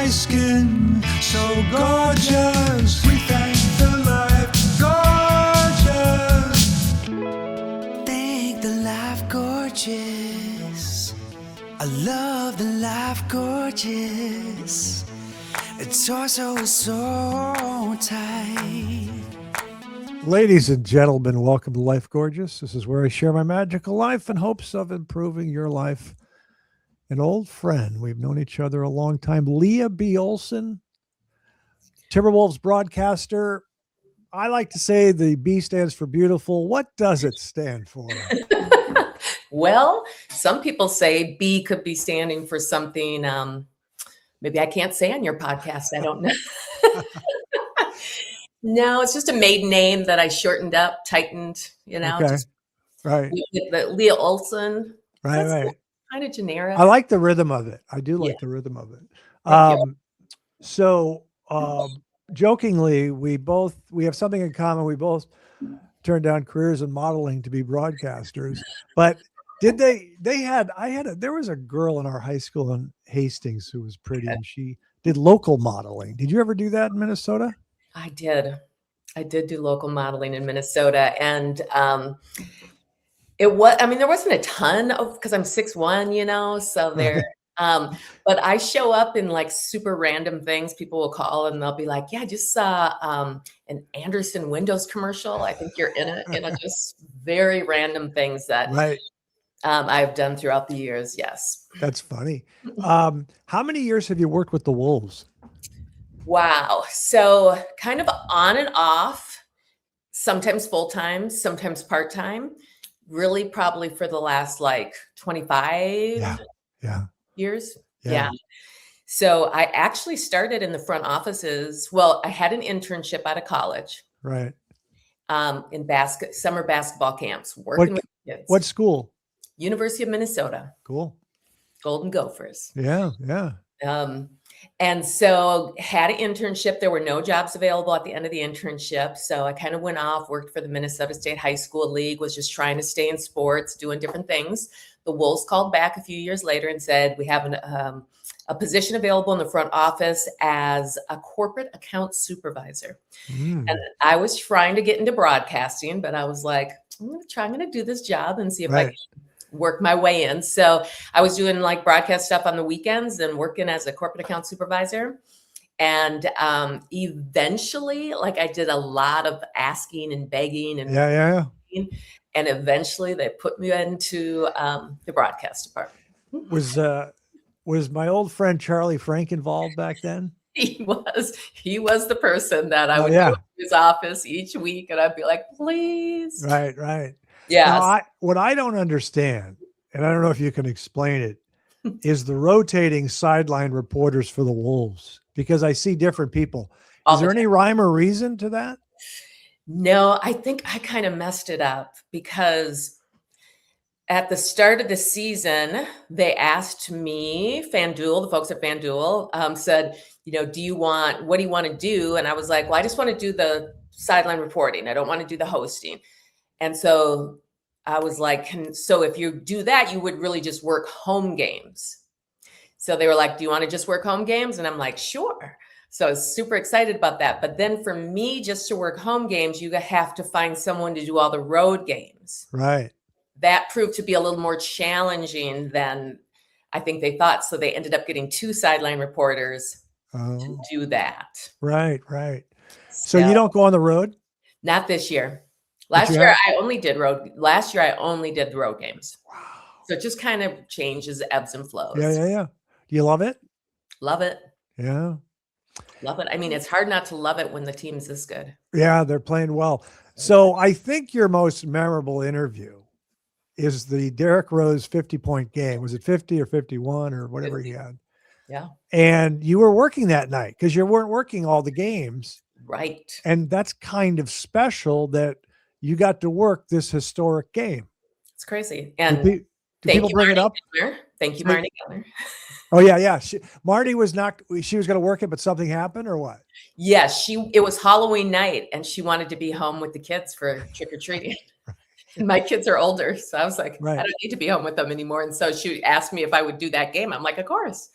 my skin so gorgeous. We thank the life gorgeous. Thank the life gorgeous. I love the life gorgeous. Its torso is so tight. Ladies and gentlemen, welcome to Life Gorgeous. This is where I share my magical life in hopes of improving your life. An old friend. We've known each other a long time. Lea B. Olsen, Timberwolves broadcaster. I like to say the B stands for beautiful. What does it stand for? Well, some people say B could be standing for something maybe I can't say on your podcast. I don't know. No, it's just a maiden name that I shortened up, tightened, Okay. just Right. the Lea Olsen. Right. Kind of generic. I like the rhythm of it. I do like the rhythm of it. Jokingly, we have something in common. We both turned down careers in modeling to be broadcasters. But did there was a girl in our high school in Hastings who was pretty, and she did local modeling. Did you ever do that in Minnesota? I did do local modeling in Minnesota, and there wasn't a ton of, because I'm 6'1", so there. But I show up in like super random things. People will call and they'll be like, "Yeah, I just saw an Anderson Windows commercial. I think you're in it." Just very random things that I've done throughout the years. Yes, that's funny. How many years have you worked with the Wolves? Wow, so kind of on and off. Sometimes full time, sometimes part time. Really, probably for the last like 25 years. Yeah. So I actually started in the front offices. Well, I had an internship out of college. Right. In summer basketball camps, working with kids. What school? University of Minnesota. Cool. Golden Gophers. Yeah. And so had an internship. There were no jobs available at the end of the internship. So I kind of went off, worked for the Minnesota State High School League, was just trying to stay in sports, doing different things. The Wolves called back a few years later and said, "We have a position available in the front office as a corporate account supervisor." And I was trying to get into broadcasting, but I was like, I'm going to do this job and see if I can work my way in. So I was doing like broadcast stuff on the weekends and working as a corporate account supervisor. And eventually, like, I did a lot of asking and begging and and eventually they put me into the broadcast department. Was my old friend Charlie Frank involved back then? He was the person that I would go to his office each week and I'd be like, "Please." Right. Yeah. What I don't understand, and I don't know if you can explain it, is the rotating sideline reporters for the Wolves, because I see different people. Is there any rhyme or reason to that? No, I think I kind of messed it up because at the start of the season, they asked me, the folks at FanDuel said, what do you want to do? And I was like, well, I just want to do the sideline reporting. I don't want to do the hosting. And so I was like, so if you do that, you would really just work home games. So they were like, "Do you want to just work home games?" And I'm like, "Sure." So I was super excited about that. But then for me, just to work home games, you have to find someone to do all the road games. Right. That proved to be a little more challenging than I think they thought. So they ended up getting 2 sideline reporters to do that. Right. So you don't go on the road? Not this year. Last year I only did the road games. Wow. So it just kind of changes, ebbs and flows. Yeah. Do you love it? Love it. Yeah. Love it. I mean, it's hard not to love it when the team's this good. Yeah, they're playing well. So I think your most memorable interview is the Derrick Rose 50-point game. Was it 50 or 51 or whatever 50. he had? Yeah. And you were working that night because you weren't working all the games. Right. And that's kind of special that you got to work this historic game. It's crazy. And do people bring it up? Thank you, Marnie Gellner. Oh yeah. Marty she was going to work it, but something happened or what? Yes, it was Halloween night and she wanted to be home with the kids for trick-or-treating. And my kids are older. So I was like, I don't need to be home with them anymore. And so she asked me if I would do that game. I'm like, of course.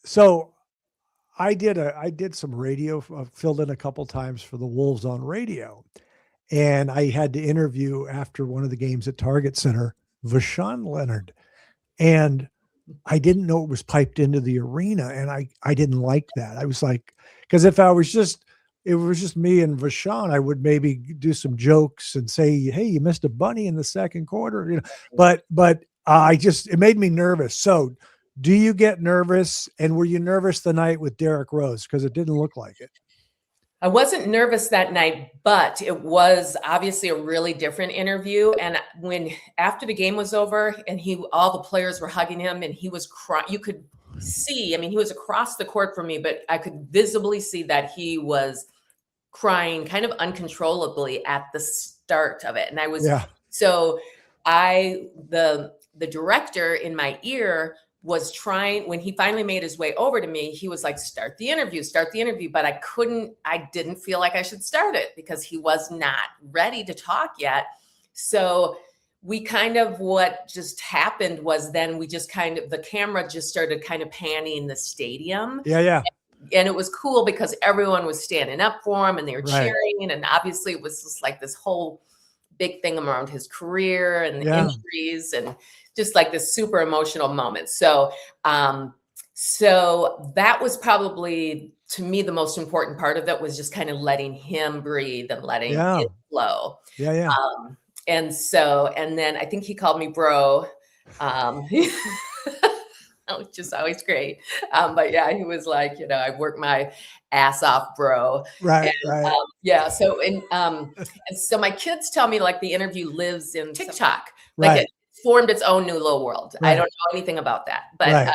So I did some radio, filled in a couple times for the Wolves on radio. And I had to interview after one of the games at Target Center, Vashawn Leonard. And I didn't know it was piped into the arena. And I didn't like that. I was like, because if it was just me and Vashawn, I would maybe do some jokes and say, "Hey, you missed a bunny in the second quarter," but it made me nervous. So do you get nervous? And were you nervous the night with Derrick Rose? Because it didn't look like it. I wasn't nervous that night, but it was obviously a really different interview. And after the game was over and all the players were hugging him and he was crying, you could see, I mean, he was across the court from me, but I could visibly see that he was crying kind of uncontrollably at the start of it. And the director in my ear was trying, when he finally made his way over to me, he was like, start the interview. But I didn't feel like I should start it because he was not ready to talk yet. So what just happened was then the camera just started kind of panning the stadium. Yeah. And it was cool because everyone was standing up for him and they were cheering. And obviously it was just like this whole big thing around his career and the injuries and just like this super emotional moment. So that was probably, to me, the most important part of it was just kind of letting him breathe and letting it flow. Yeah. And then I think he called me bro, which is always great. But yeah, he was like, I worked my ass off, bro. Right. So, and so my kids tell me like the interview lives in TikTok. Right. Like it formed its own new little world. Right. I don't know anything about that, but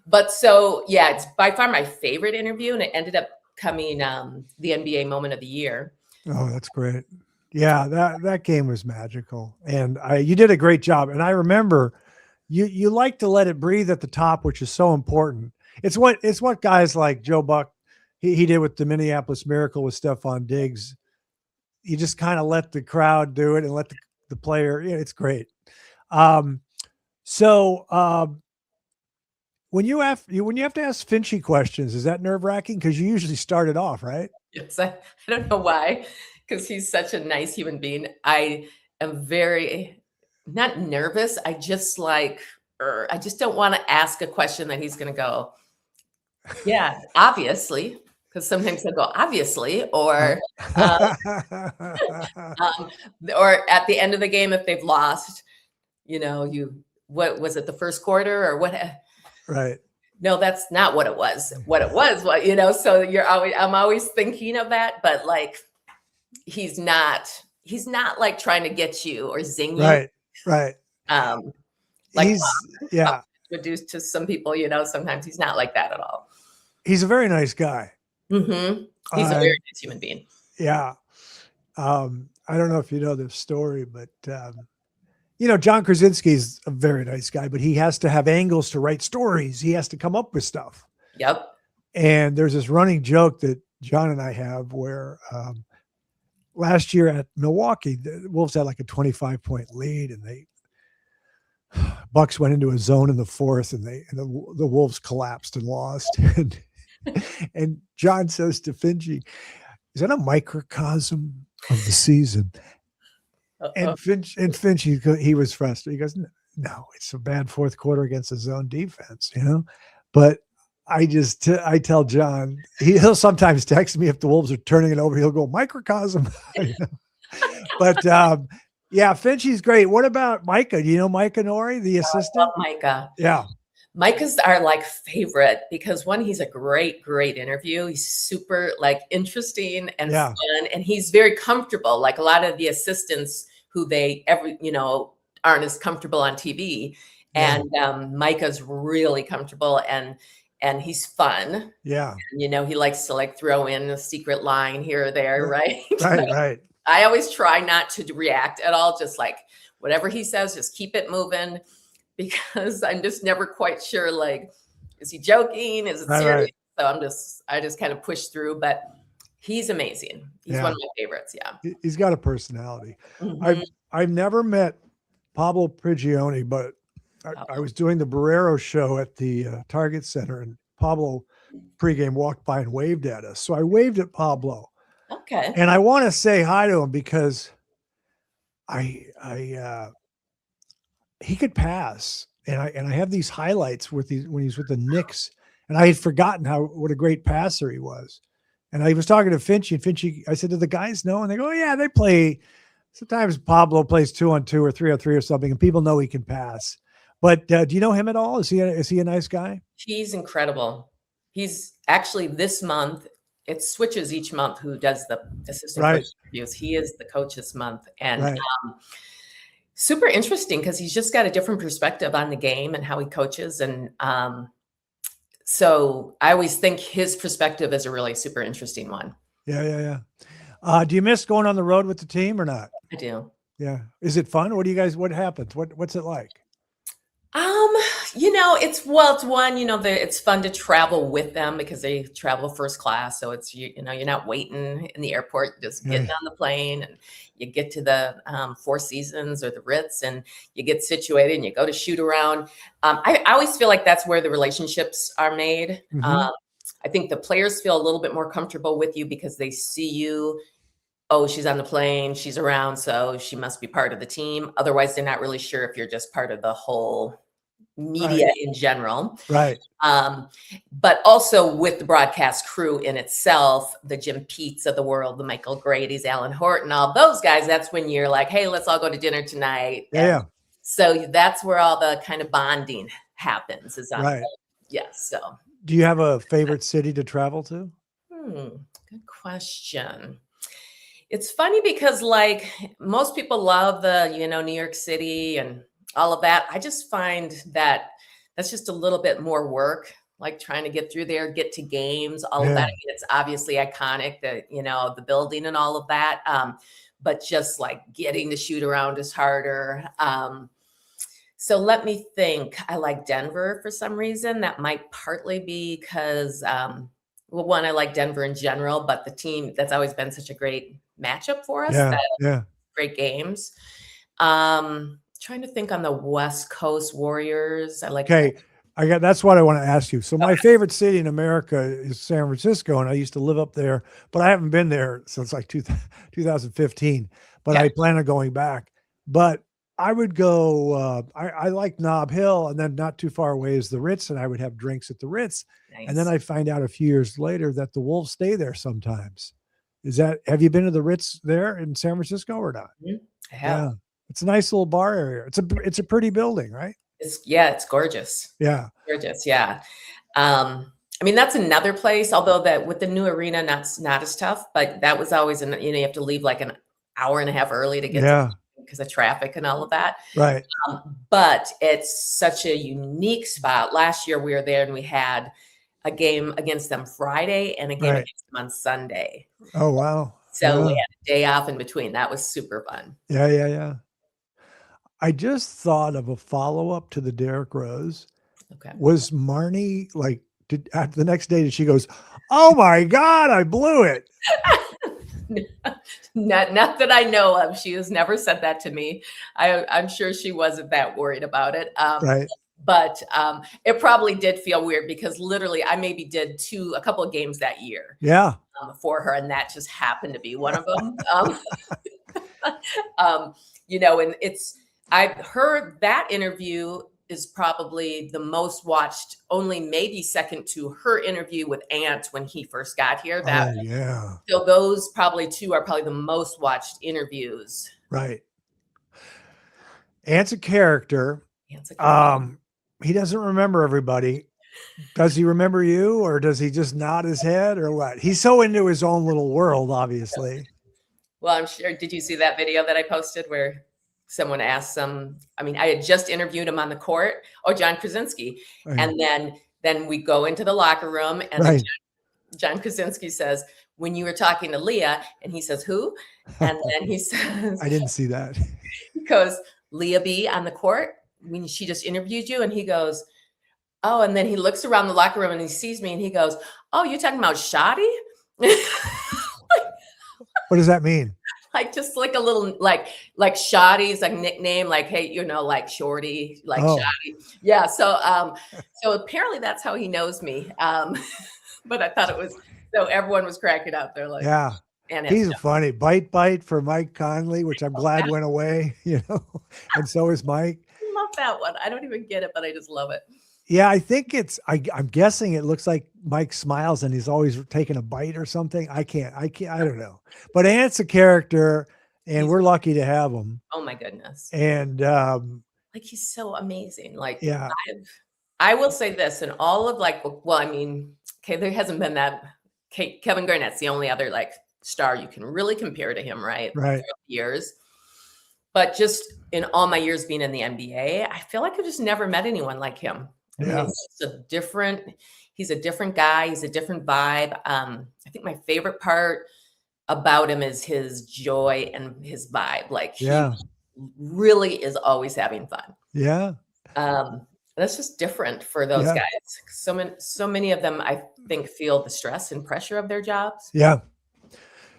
it's by far my favorite interview. And it ended up coming the NBA moment of the year. Oh, that's great. Yeah. That game was magical. And you did a great job. And I remember you like to let it breathe at the top, which is so important. It's what guys like Joe Buck, he did with the Minneapolis Miracle with Stephon Diggs. You just kind of let the crowd do it and let the player, it's great. When you have to ask Finchy questions, is that nerve-wracking? Because you usually start it off, right? Yes, I don't know why, because he's such a nice human being. I am very not nervous. I just don't want to ask a question that he's going to go, yeah, obviously, because sometimes he'll go, obviously, or or at the end of the game, if they've lost, what was it, the first quarter or what? Right. No, that's not what it was. What it was, so I'm always thinking of that, but like, he's not like trying to get you or zing you. Right. Like he's, reduced to some people, sometimes he's not like that at all. He's a very nice guy. Mm-hmm. He's a very nice human being. Yeah. I don't know if you know this story, but John Krasinski is a very nice guy, but he has to have angles to write stories. He has to come up with stuff. Yep. And there's this running joke that John and I have where last year at Milwaukee, the Wolves had like a 25-point lead, and Bucks went into a zone in the fourth, and the Wolves collapsed and lost. And John says to Finchy, "Is that a microcosm of the season?" And Finchy, he was frustrated. He goes, "No, it's a bad fourth quarter against the zone defense, But I tell John, he'll sometimes text me if the Wolves are turning it over. He'll go, microcosm. But Finchy's great. What about Micah? Do you know Micah Nori, the assistant? I love Micah. Yeah. Micah's our like favorite because one, he's a great interview. He's super like interesting and fun, and he's very comfortable. Like a lot of the assistants who aren't as comfortable on TV. And Micah's really comfortable and he's fun. Yeah. And, he likes to like throw in a secret line here or there, right? Right. I always try not to react at all. Just like whatever he says, just keep it moving because I'm just never quite sure, like, is he joking? Is it serious? Right. So I just kind of push through, but he's amazing. He's one of my favorites. Yeah. He's got a personality. Mm-hmm. I've never met Pablo Prigioni, but I was doing the Barrero show at the Target Center, and Pablo pregame walked by and waved at us. So I waved at Pablo. Okay. And I want to say hi to him because he could pass. And I have these highlights when he's with the Knicks, and I had forgotten what a great passer he was. And I was talking to Finchy, and Finchy, I said, do the guys know? And they go, oh, yeah, they play. Sometimes Pablo plays 2-on-2 or 3-on-3 or something, and people know he can pass. But do you know him at all? Is he a nice guy? He's incredible. He's actually this month, it switches each month who does the assistant coach interviews. He is the coach this month. And super interesting because he's just got a different perspective on the game and how he coaches. And so I always think his perspective is a really super interesting one. Yeah. Do you miss going on the road with the team or not? I do. Yeah. Is it fun? What happens? What's it like? It's one, it's fun to travel with them because they travel first class. So it's, you're not waiting in the airport, just getting on the plane, and you get to the Four Seasons or the Ritz, and you get situated and you go to shoot around. I always feel like that's where the relationships are made. Mm-hmm. I think the players feel a little bit more comfortable with you because they see you. Oh, she's on the plane, she's around, so she must be part of the team. Otherwise, they're not really sure if you're just part of the whole media in general. Right. But also with the broadcast crew in itself, the Jim Peets of the world, the Michael Grady's, Alan Horton, all those guys, that's when you're like, hey, let's all go to dinner tonight. Yeah. And so that's where all the kind of bonding happens. So do you have a favorite city to travel to? Good question. It's funny because like most people love the, New York City and all of that. I just find that that's just a little bit more work, like trying to get through there, get to games, all of that. I mean, it's obviously iconic, the building and all of that. But just like getting to shoot around is harder. So let me think. I like Denver for some reason. That might partly be because, one, I like Denver in general, but the team, that's always been such a great matchup for us. Yeah. Great games. Trying to think on the West Coast Warriors. I like. Okay. That's what I want to ask you. So my favorite city in America is San Francisco, and I used to live up there, but I haven't been there since like 2015, but I plan on going back. But I would go, I like Nob Hill, and then not too far away is the Ritz, and I would have drinks at the Ritz. Nice. And then I find out a few years later that the Wolves stay there sometimes. Have you been to the Ritz there in San Francisco or not? I have. Yeah. It's a nice little bar area. It's a pretty building, right? It's gorgeous. Yeah. Gorgeous. Yeah. I mean, that's another place, although that with the new arena, not as tough, but that was always, you have to leave like an hour and a half early to get because of traffic and all of that. Right. But it's such a unique spot. Last year we were there and we had a game against them Friday and a game against them on Sunday. Oh, wow. So we had a day off in between. That was super fun. Yeah. I just thought of a follow-up to the Derrick Rose. Okay. Was Marnie after the next day, she goes, oh my God, I blew it. Not that I know of. She has never said that to me. I'm sure she wasn't that worried about it. Right. But it probably did feel weird because literally I maybe did a couple of games that year. Yeah. For her, and that just happened to be one of them. And I've heard that interview is probably the most watched, only maybe second to her interview with Ant when he first got here. So those probably two are probably the most watched interviews. Right. Ant's a character. He doesn't remember everybody. Does he remember you, or does he just nod his head, or what? He's so into his own little world, obviously. Well, I'm sure. Did you see that video that I posted where someone asked I had just interviewed him on the court. Oh, John Krasinski. Right. And then we go into the locker room and John Krasinski says, when you were talking to Leah, and he says, who? And then he says, I didn't see that. He goes, Lea B on the court when she just interviewed you. And he goes, oh, and then he looks around the locker room and he sees me and he goes, oh, you're talking about Shoddy? What does that mean? like just like a little like Shoddy's like nickname, like hey, like Shorty, like Oh, Shoddy. Yeah. So apparently that's how he knows me. But I thought it was so everyone was cracking up. They're like, yeah. and it's He's a funny bite for Mike Conley, which I'm glad went away, and so is Mike. I love that one. I don't even get it, but I just love it. Yeah, I think I'm guessing it looks like Mike smiles and he's always taking a bite or something. I don't know. But Ant's a character and we're lucky to have him. Oh my goodness. And like he's so amazing. Like yeah, I will say this, and all of okay, there hasn't been that. Kevin Garnett's the only other like star you can really compare to him, right? Right. Throughout the years. But just in all my years being in the NBA, I feel like I've just never met anyone like him. I mean, he's a different guy. He's a different vibe. I think my favorite part about him is his joy and his vibe. Like he really is always having fun. Yeah. That's just different for those guys. So many of them, I think, feel the stress and pressure of their jobs. Yeah.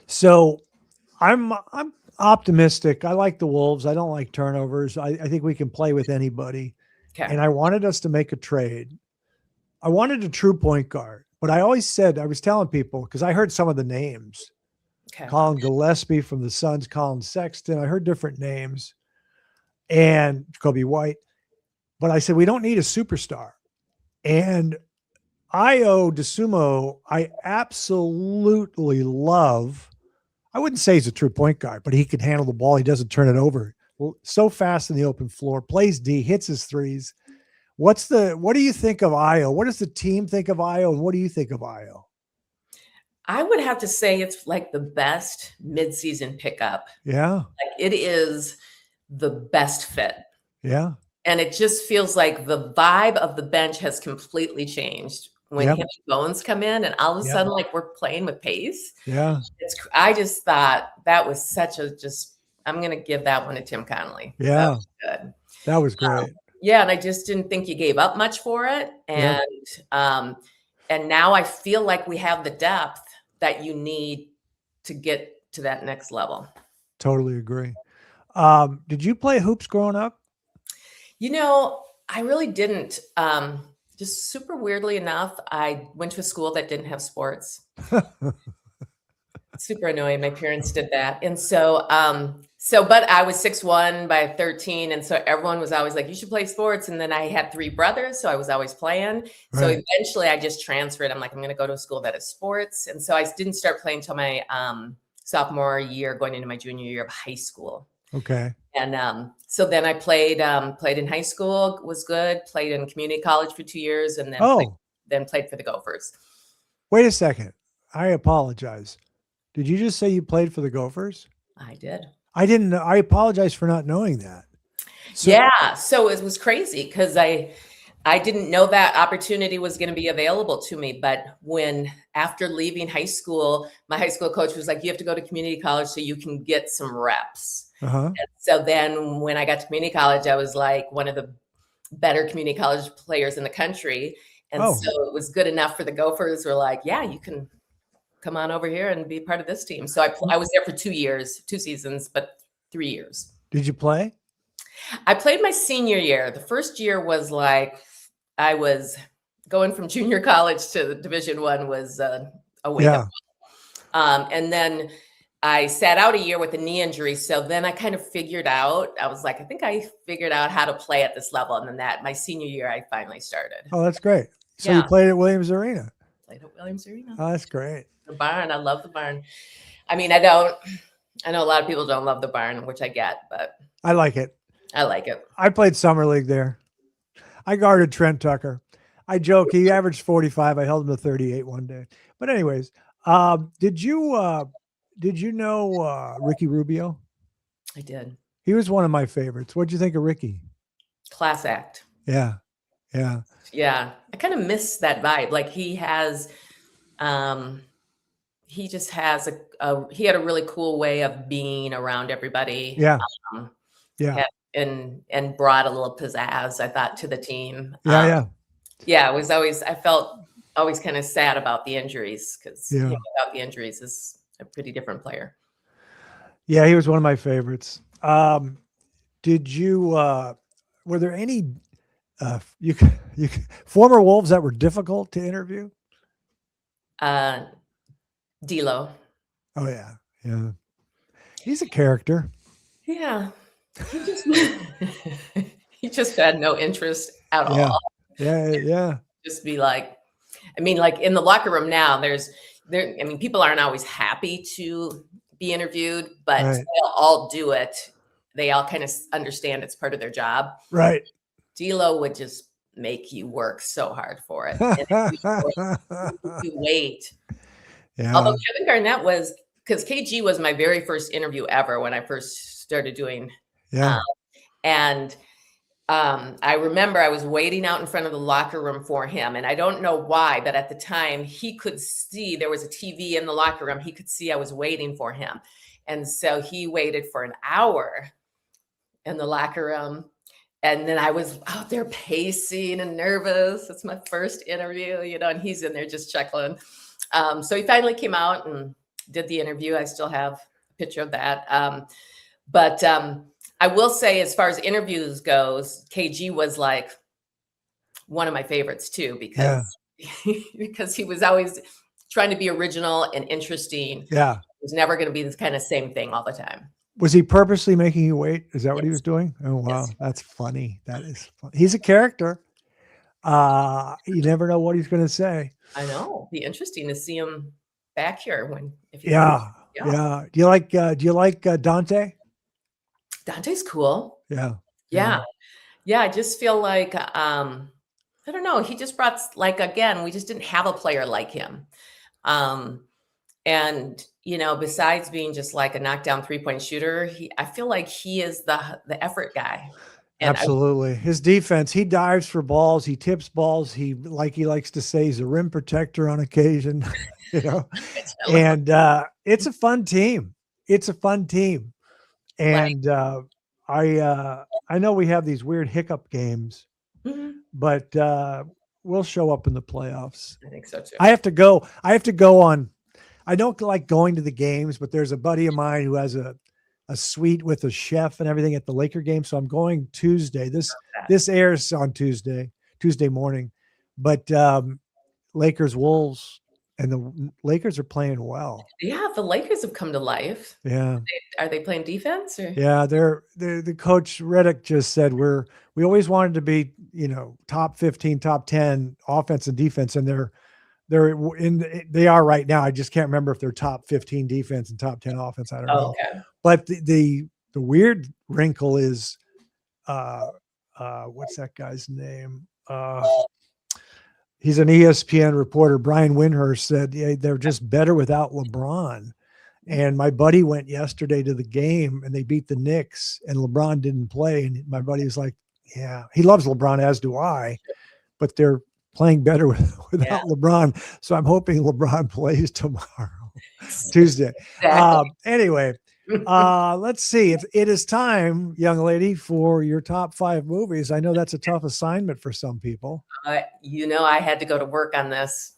So I'm optimistic. I like the Wolves. I don't like turnovers. I think we can play with anybody. Okay. And I wanted us to make a trade. I wanted a true point guard, but I always said, I was telling people, because I heard some of the names. Okay. Colin Gillespie from the Suns, Colin Sexton. I heard different names. And Kobe White. But I said, we don't need a superstar. And Io DeSumo, I absolutely love. I wouldn't say he's a true point guard, but he can handle the ball. He doesn't turn it over. Well, so fast in the open floor, plays D, hits his threes. What do you think of Io? What does the team think of Io? And what do you think of Io? I would have to say it's like the best midseason pickup. Yeah. Like it is the best fit. Yeah. And it just feels like the vibe of the bench has completely changed when him and Bones come in, and all of a sudden, like we're playing with pace. Yeah. I just thought that was such a I'm going to give that one to Tim Connolly. Yeah. That was good. That was great. And I just didn't think you gave up much for it. And, and now I feel like we have the depth that you need to get to that next level. Totally agree. Did you play hoops growing up? I really didn't. Just super weirdly enough, I went to a school that didn't have sports. Super annoying. My parents did that. And so, but I was 6'1" by 13. And so everyone was always like, you should play sports. And then I had 3 brothers. So I was always playing. Right. So eventually I just transferred. I'm like, I'm going to go to a school that has sports. And so I didn't start playing until my sophomore year, going into my junior year of high school. Okay. And so then I played in high school, was good, played in community college for 2 years, and then played for the Gophers. Wait a second. I apologize. Did you just say you played for the Gophers? I did. I didn't know. I apologize for not knowing that. So it was crazy because I didn't know that opportunity was going to be available to me. But after leaving high school, my high school coach was like, you have to go to community college so you can get some reps. Uh-huh. And so then when I got to community college, I was like one of the better community college players in the country. And so it was good enough for the Gophers. Were like, yeah, you can come on over here and be part of this team. So I was there for 2 years, 2 seasons, but 3 years. Did you play? I played my senior year. The first year was like, I was going from junior college to Division I was a wake-up call. And then I sat out a year with a knee injury. So then I kind of figured out, I was like, I think I figured out how to play at this level. And then my senior year, I finally started. Oh, that's great. So you played at Williams Arena? Played at Williams Arena. Oh, that's great. The barn. I love the barn. I mean, I know a lot of people don't love the barn, which I get, but I like it. I like it. I played summer league there. I guarded Trent Tucker. I joke. He averaged 45. I held him to 38 one day. But anyways, did you know Ricky Rubio? I did. He was one of my favorites. What'd you think of Ricky? Class act. Yeah. Yeah. Yeah. I kind of miss that vibe. Like he has, he just has he had a really cool way of being around everybody. Yeah. And brought a little pizzazz, I thought, to the team. Yeah. It was I felt always kind of sad about the injuries because without the injuries is a pretty different player. Yeah, he was one of my favorites. Did you were there any former Wolves that were difficult to interview? Uh, D'Lo. Oh yeah, yeah. He's a character. Yeah. He just he just had no interest at Yeah, all. yeah. Just be like, I mean, like in the locker room now, I mean, people aren't always happy to be interviewed, but Right, they'll all do it. They all kind of understand it's part of their job. right. D'Lo would just make you work so hard for it. And you wait. Although Yeah, Kevin Garnett was, because KG was my very first interview ever when I first started doing, yeah. and I remember I was waiting out in front of the locker room for him. And I don't know why, but at the time he could see there was a TV in the locker room. He could see I was waiting for him. And so he waited for an hour in the locker room. And then I was out there pacing and nervous. It's my first interview, and he's in there just chuckling. So he finally came out and did the interview. I still have a picture of that. But I will say, as far as interviews goes, KG was like one of my favorites too, because because he was always trying to be original and interesting. Yeah. It was never going to be this kind of same thing all the time. Was he purposely making you wait? Is that what he Yes. was doing? Oh wow, Yes. that's funny. That is funny. He's a character. You never know what he's going to say. I know. Be interesting to see him back here if you Yeah. Do you like Dante? Dante's cool. Yeah. Yeah. I just feel like I don't know. He just brought, like, again, we just didn't have a player like him. And besides being just like a knockdown 3-point shooter, I feel like he is the effort guy. And Absolutely. His defense, he dives for balls, he tips balls, he likes to say he's a rim protector on occasion, And it's a fun team. And I know we have these weird hiccup games, but we'll show up in the playoffs. I think so too. I have to go on. I don't like going to the games, but there's a buddy of mine who has a suite with a chef and everything at the Laker game. So I'm going Tuesday. This airs on Tuesday morning, but Lakers Wolves, and the Lakers are playing well. Yeah, the Lakers have come to life. Yeah. Are they playing defense? Or? Yeah, they're the coach Reddick just said we always wanted to be, top 15, top 10 offense and defense, and they are right now. I just can't remember if they're top 15 defense and top 10 offense. I don't know. Okay. But the weird wrinkle is what's that guy's name? He's an ESPN reporter. Brian Windhurst said, they're just better without LeBron. And my buddy went yesterday to the game and they beat the Knicks and LeBron didn't play. And my buddy was like, yeah, he loves LeBron, as do I, but they're playing better without LeBron. So I'm hoping LeBron plays tomorrow, Tuesday. Exactly. Anyway, let's see. If it is time, young lady, for your top 5 movies. I know that's a tough assignment for some people. I had to go to work on this.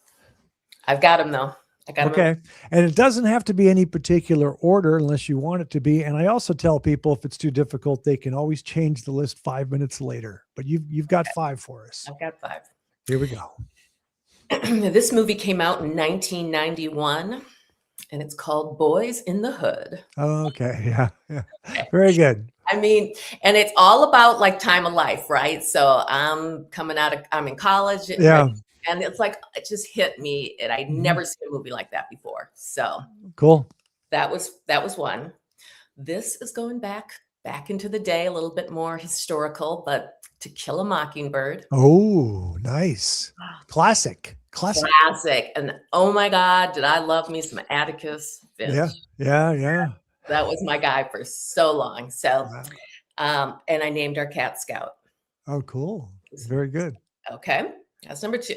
I've got them though. Okay. And it doesn't have to be any particular order unless you want it to be. And I also tell people if it's too difficult, they can always change the list 5 minutes later. But you've got 5 for us. I've got 5. Here we go. This movie came out in 1991. And it's called Boys in the Hood. Okay. Yeah. Very good. I mean, and it's all about like time of life, right? So I'm in college. Yeah. And it's like, it just hit me. And I'd never seen a movie like that before. So cool. That was one. This is going back into the day, a little bit more historical, but To Kill a Mockingbird. Oh, nice. Classic. And oh my God, did I love me some Atticus Finch. Yeah. That was my guy for so long. So, and I named our cat Scout. Oh, cool. Very good. Okay. That's number 2.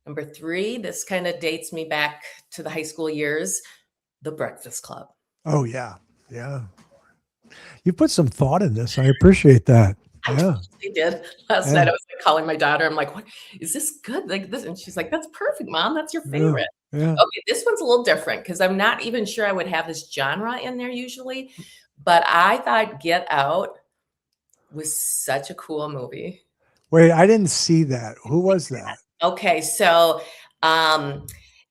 Number 3, this kind of dates me back to the high school years, The Breakfast Club. Oh, yeah. You put some thought in this. I appreciate that. Yeah. I did. Last night I was like calling my daughter. I'm like, what is this good? Like this? And she's like, that's perfect, Mom. That's your favorite. Yeah. Okay, this one's a little different because I'm not even sure I would have this genre in there usually, but I thought Get Out was such a cool movie. Wait, I didn't see that. Who was that? Okay, so um,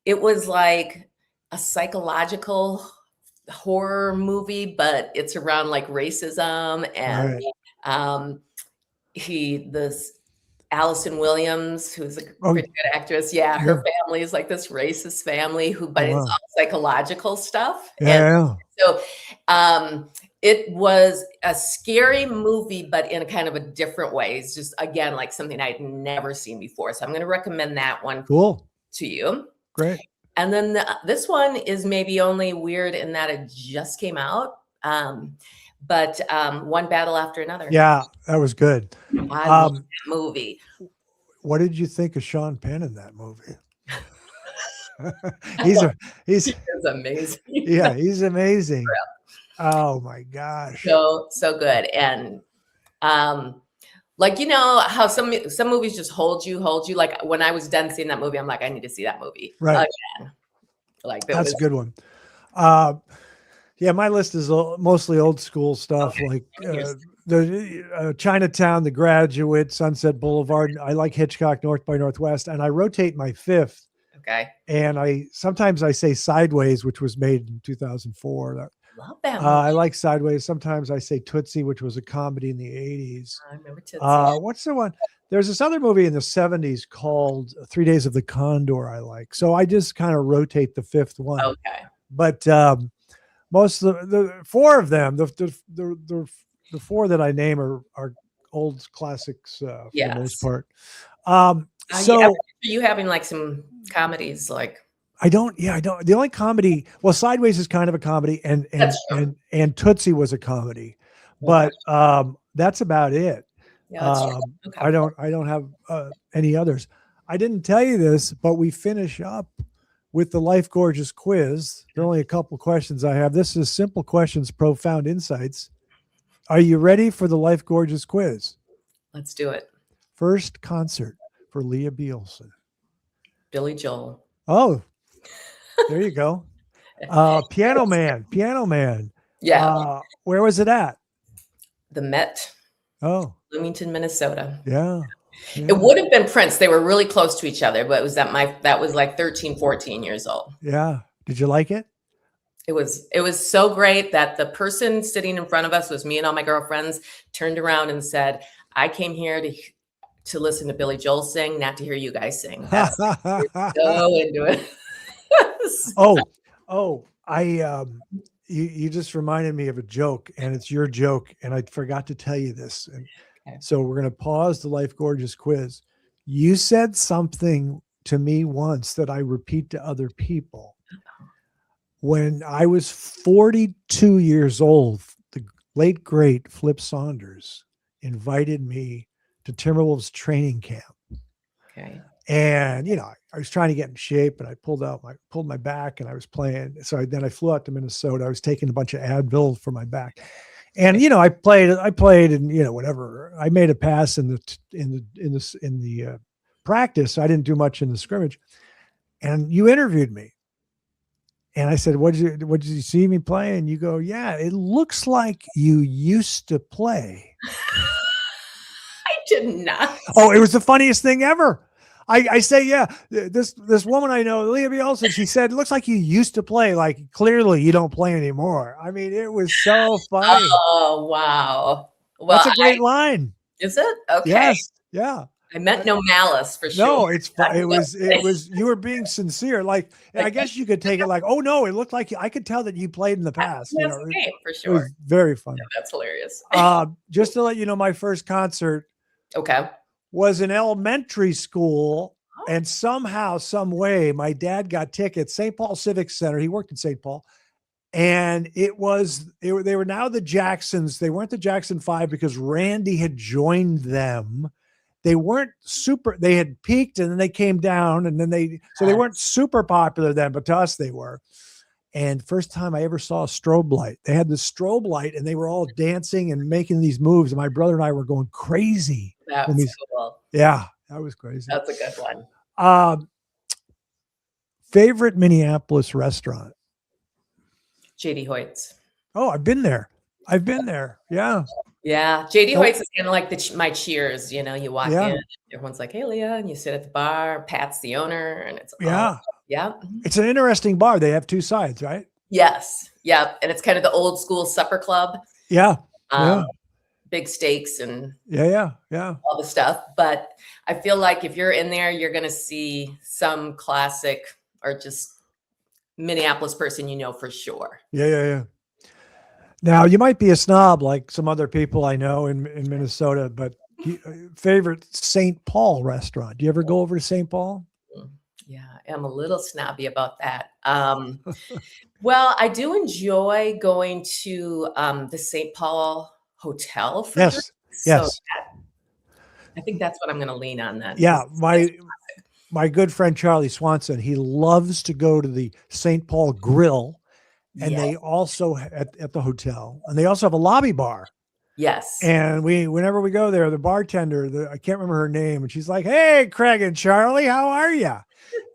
it was like a psychological horror movie, but it's around like racism and Right. um, this Allison Williams, who's a Oh, pretty good actress. Yeah, yeah. her family is like this racist family Oh, but it's wow. all psychological stuff. And Yeah. so it was a scary movie, but in a kind of a different way. It's just, again, like something I'd never seen before. So I'm going to recommend that one Cool. to you. Great. And then this one is maybe only weird in that it just came out. But One Battle After Another. Yeah, that was good. I love that movie. What did you think of Sean Penn in that movie? He's It's amazing. yeah, he's amazing. Oh my gosh. So good. And like, you know how some movies just hold you. Like when I was done seeing that movie, I'm like, I need to see that movie Right. again. Like That's a good one. Yeah, my list is mostly old school stuff, like the Chinatown, The Graduate, Sunset Boulevard. I like Hitchcock, North by Northwest, and I rotate my fifth. Okay. And sometimes I say Sideways, which was made in 2004. Love that movie. I like Sideways. Sometimes I say Tootsie, which was a comedy in the 80s. I remember Tootsie. What's the one? There's this other movie in the 70s called 3 Days of the Condor I like. So I just kind of rotate the fifth one. Okay. But most of the four of them, the four that I name are old classics for the most part. So are you having like some comedies like? I don't. The only comedy, well, Sideways is kind of a comedy, and Tootsie was a comedy, but that's about it. Yeah, that's okay. I don't have any others. I didn't tell you this, but we finish up with the Life Gorgeous quiz. There are only a couple questions I have. This is simple questions, profound insights. Are you ready for the Life Gorgeous quiz? Let's do it. First concert for Lea B. Olsen. Billy Joel. Oh, there you go. Piano Man. Yeah. Where was it at? The Met. Oh, Bloomington, Minnesota. Yeah. It would have been Prince. They were really close to each other, but it was that was like 13, 14 years old. Yeah. Did you like it? It was so great that the person sitting in front of us was me and all my girlfriends, turned around and said, I came here to listen to Billy Joel sing, not to hear you guys sing. That's so into it. You just reminded me of a joke, and it's your joke, and I forgot to tell you this. And so we're going to pause the Life Gorgeous quiz. You said something to me once that I repeat to other people. When I was 42 years old, the late, great Flip Saunders invited me to Timberwolves training camp. Okay. And, I was trying to get in shape, and I pulled my back, and I was playing. So then I flew out to Minnesota. I was taking a bunch of Advil for my back. And, I played and, whatever. I made a pass in the practice. So I didn't do much in the scrimmage. And you interviewed me. And I said, what did you see me play? And you go, yeah, it looks like you used to play. I did not. Oh, it was the funniest thing ever. I say, yeah, this woman I know, Lea B. Olsen, she said, it looks like you used to play. Like, clearly you don't play anymore. I mean, it was so funny. Oh, wow. Well, that's a great line. Is it? Okay. Yes. Yeah. I meant no malice for sure. No, it was, you were being sincere. Like, I guess you could take it like, oh no, it looked like I could tell that you played in the past. That's the game for sure. It was very funny. Yeah, that's hilarious. Just to let you know, my first concert was in elementary school. And somehow, some way, my dad got tickets, St. Paul Civic Center. He worked in St. Paul. And they were now the Jacksons. They weren't the Jackson 5 because Randy had joined them. They weren't they had peaked and then they came down, and then they weren't super popular then, but to us they were. And first time I ever saw a strobe light, they had the strobe light and they were all dancing and making these moves. And my brother and I were going crazy. That was cool. Yeah, that was crazy. That's a good one. Favorite Minneapolis restaurant? JD Hoyt's. Oh, I've been there. Yeah. Yeah, JD Oh. Hoyt's is kind of like my Cheers. You know, you walk Yeah. in, everyone's like, "Hey, Leah," and you sit at the bar. Pat's the owner, and it's Yeah. yeah. It's an interesting bar. They have two sides, right? Yes, yep, and it's kind of the old school supper club. Yeah. Um, Big steaks and Yeah. all the stuff. But I feel like if you're in there, you're going to see some classic or just Minneapolis person, you know, for sure. Yeah. Now, you might be a snob like some other people I know in Minnesota, but favorite St. Paul restaurant? Do you ever go over to St. Paul? Yeah, I'm a little snobby about that. Well, I do enjoy going to the St. Paul Hotel for drinks. Yes. So I think that's what I'm going to lean on then. Yeah, my good friend Charlie Swanson, he loves to go to the St. Paul Grill, and they also at the hotel, and they also have a lobby bar. Yes. And whenever we go there, the bartender, I can't remember her name, and she's like, "Hey, Craig and Charlie, how are you?"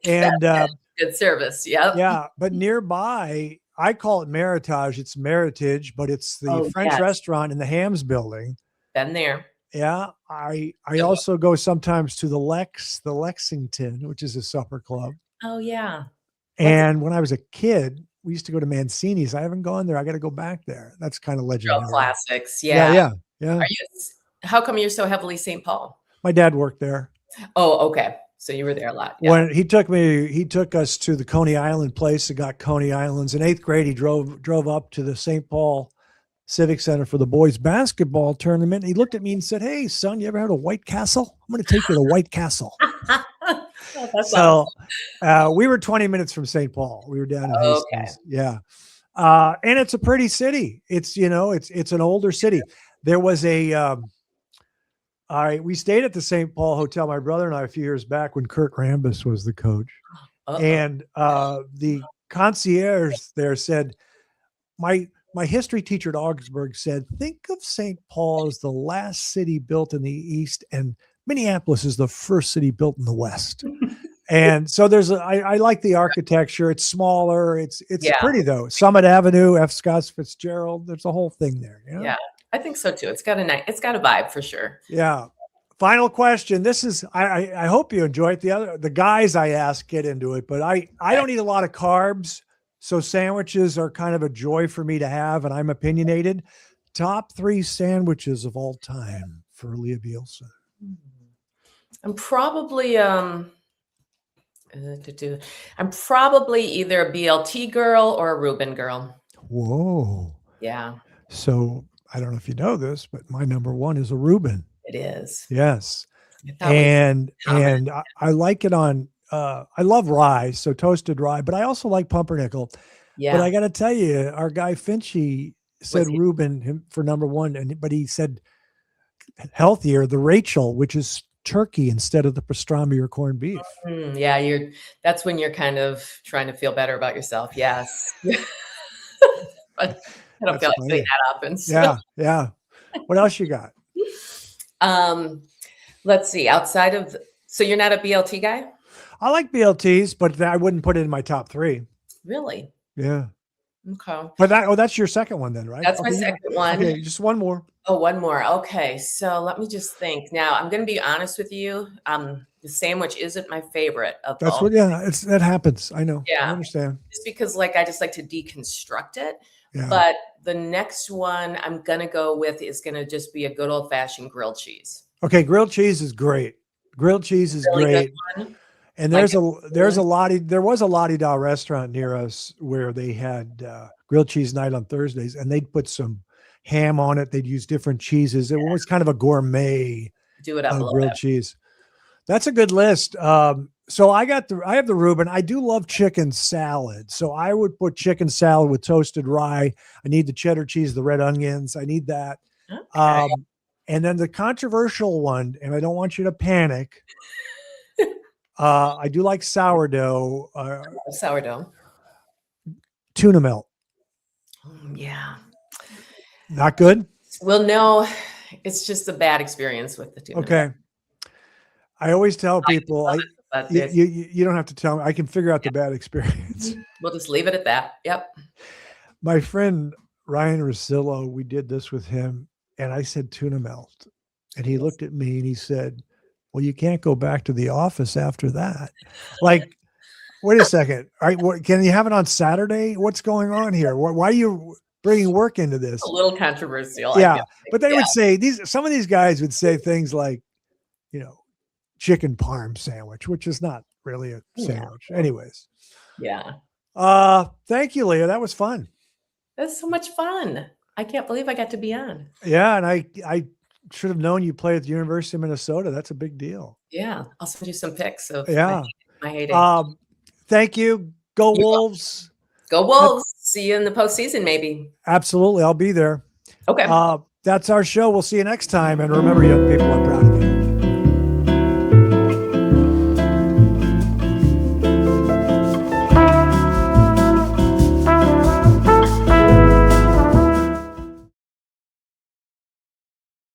And good service. Yep. yeah, but nearby, I call it Meritage. It's Meritage, but it's the French restaurant in the Hams building. Been there. Yeah, I also go sometimes to the Lexington, which is a supper club. Oh yeah. And when I was a kid, we used to go to Mancini's. I haven't gone there. I got to go back there. That's kind of legendary. Real classics. Yeah. Yeah. How come you're so heavily St. Paul? My dad worked there. Oh, okay. So you were there a lot. Yeah. When he took us to the Coney Island place that got Coney Islands. In 8th grade, he drove up to the St. Paul Civic Center for the boys basketball tournament. He looked at me and said, "Hey, son, you ever had a White Castle? I'm going to take you to White Castle." So we were 20 minutes from St. Paul. We were down in Hastings. Yeah. And it's a pretty city. It's, it's an older city. There was we stayed at the St. Paul Hotel, my brother and I, a few years back when Kurt Rambis was the coach. And the concierge there said, my history teacher at Augsburg said, think of St. Paul as the last city built in the East, and Minneapolis is the first city built in the West. And so I like the architecture. It's smaller. It's pretty though. Summit Avenue, F. Scott Fitzgerald. There's a whole thing there. Yeah, I think so too. It's got a vibe for sure. Yeah. Final question. This is, I hope you enjoy it. The guys I ask get into it, but I don't eat a lot of carbs. So sandwiches are kind of a joy for me to have, and I'm opinionated. Top 3 sandwiches of all time for Lea B. Olsen. I'm probably I'm probably either a BLT girl or a Reuben girl. Whoa. Yeah. So I don't know if you know this, but my number 1 is a Reuben. It is. Yes. And I like it on I love rye, so toasted rye, but I also like pumpernickel. Yeah. But I got to tell you, our guy Finchy said Reuben for number 1, but he said healthier, the Rachel, which is turkey instead of the pastrami or corned beef. Yeah, that's when you're kind of trying to feel better about yourself. Yes. But I don't feel like saying that often. So. Yeah. What else you got? Let's see. Outside of, so you're not a BLT guy? I like BLTs, but I wouldn't put it in my top 3. Really? Yeah. Okay. But that's your second one then, right? That's my second one. Okay, just one more. Oh, one more. Okay. So let me just think. Now, I'm going to be honest with you. The sandwich isn't my favorite of That's all. what, that happens. I know. Yeah. I understand. Just because I just like to deconstruct it. Yeah. But the next one I'm going to go with is going to just be a good old fashioned grilled cheese. Okay. Grilled cheese is great. Grilled cheese is really great. And there was a Lottie Da restaurant near us where they had grilled cheese night on Thursdays, and they'd put some ham on it. They'd use different cheeses. It was kind of a gourmet grilled cheese. That's a good list. So I have the Reuben. I do love chicken salad. So I would put chicken salad with toasted rye. I need the cheddar cheese, the red onions. I need that. Okay. And then the controversial one, and I don't want you to panic. I do like sourdough. Sourdough. Tuna melt. Yeah. Not good? Well, no, it's just a bad experience with the tuna. Okay. I always tell people But You don't have to tell me. I can figure out the bad experience. we'll just leave it at that. Yep. My friend Ryan Rosillo, we did this with him, and I said Tuna Melt. And he looked at me and he said, well, you can't go back to the office after that. Like, wait a second. All right, can you have it on Saturday? What's going on here? Why are you bringing work into this? A little controversial. Yeah. But they would say, some of these guys would say things like, chicken parm sandwich, which is not really a sandwich. Anyways. Yeah. Thank you, Leah. That was fun. That's so much fun. I can't believe I got to be on. Yeah. And I should have known you played at the University of Minnesota. That's a big deal. Yeah. I'll send you some pics of my heyday. Thank you. Go Wolves. Go Wolves. See you in the postseason, maybe. Absolutely. I'll be there. Okay. That's our show. We'll see you next time. And remember, young people, I'm proud of you.